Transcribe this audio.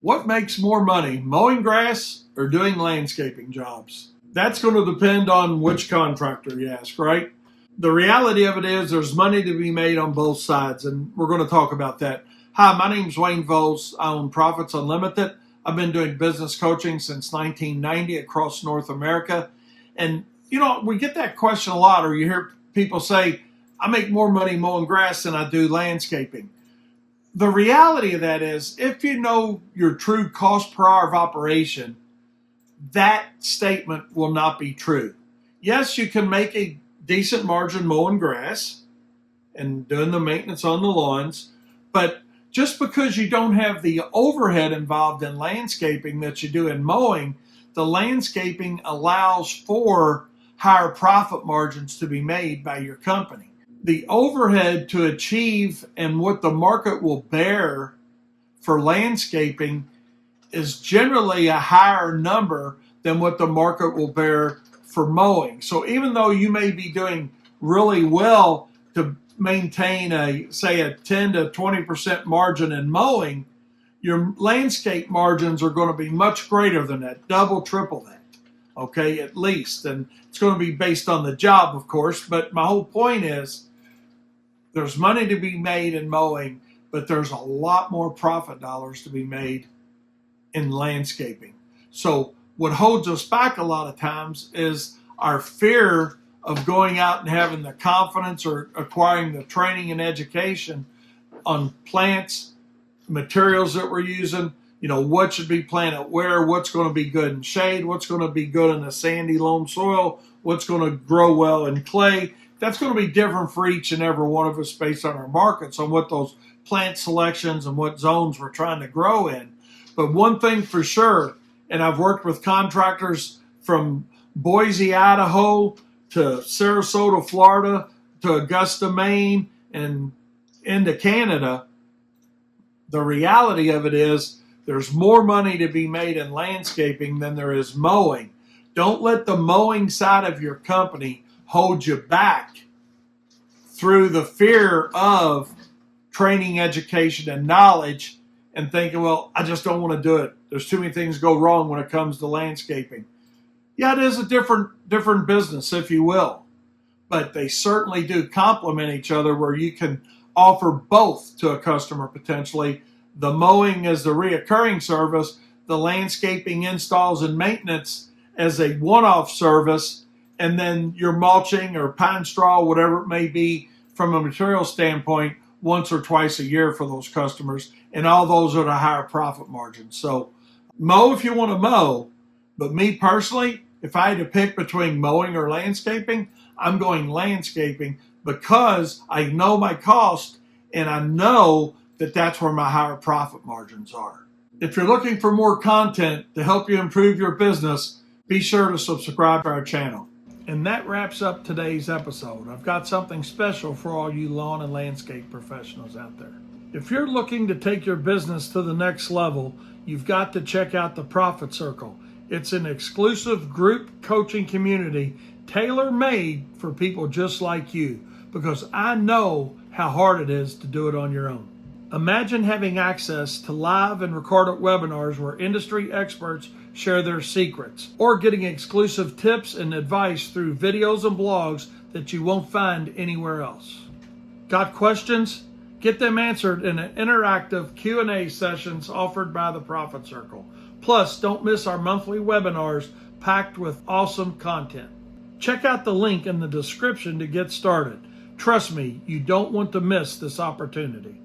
What makes more money, mowing grass or doing landscaping jobs? That's going to depend on which contractor you ask, right? The reality of it is there's money to be made on both sides, and we're going to talk about that. Hi, my name's Wayne Voles. I own Profits Unlimited. I've been doing business coaching since 1990 across North America. And, we get that question a lot, or you hear people say, I make more money mowing grass than I do landscaping. The reality of that is, if you know your true cost per hour of operation, that statement will not be true. Yes, you can make a decent margin mowing grass and doing the maintenance on the lawns, but just because you don't have the overhead involved in landscaping that you do in mowing, the landscaping allows for higher profit margins to be made by your company. The overhead to achieve and what the market will bear for landscaping is generally a higher number than what the market will bear for mowing. So even though you may be doing really well to maintain a 10 to 20% margin in mowing, your landscape margins are going to be much greater than that, double, triple that, okay, at least. And it's going to be based on the job, of course, but my whole point is there's money to be made in mowing, but there's a lot more profit dollars to be made in landscaping. So what holds us back a lot of times is our fear of going out and having the confidence or acquiring the training and education on plants, materials that we're using, what should be planted where, what's going to be good in shade, what's going to be good in a sandy loam soil, what's going to grow well in clay. That's going to be different for each and every one of us based on our markets, on what those plant selections and what zones we're trying to grow in. But one thing for sure, and I've worked with contractors from Boise, Idaho, to Sarasota, Florida, to Augusta, Maine, and into Canada, the reality of it is there's more money to be made in landscaping than there is mowing. Don't let the mowing side of your company hold you back through the fear of training, education, and knowledge, and thinking, well, I just don't want to do it. There's too many things go wrong when it comes to landscaping. Yeah, it is a different business, if you will, but they certainly do complement each other, where you can offer both to a customer potentially. The mowing as the reoccurring service, the landscaping installs and maintenance as a one-off service, and then your mulching or pine straw, whatever it may be from a material standpoint, once or twice a year for those customers. And all those are the higher profit margins. So mow if you want to mow, but me personally, if I had to pick between mowing or landscaping, I'm going landscaping because I know my cost and I know that that's where my higher profit margins are. If you're looking for more content to help you improve your business, be sure to subscribe to our channel. And that wraps up today's episode. I've got something special for all you lawn and landscape professionals out there. If you're looking to take your business to the next level, you've got to check out the Profit Circle. It's an exclusive group coaching community tailor-made for people just like you, because I know how hard it is to do it on your own. Imagine having access to live and recorded webinars where industry experts share their secrets, or getting exclusive tips and advice through videos and blogs that you won't find anywhere else. Got questions? Get them answered in an interactive Q&A sessions offered by the Profit Circle. Plus, don't miss our monthly webinars packed with awesome content. Check out the link in the description to get started. Trust me, you don't want to miss this opportunity.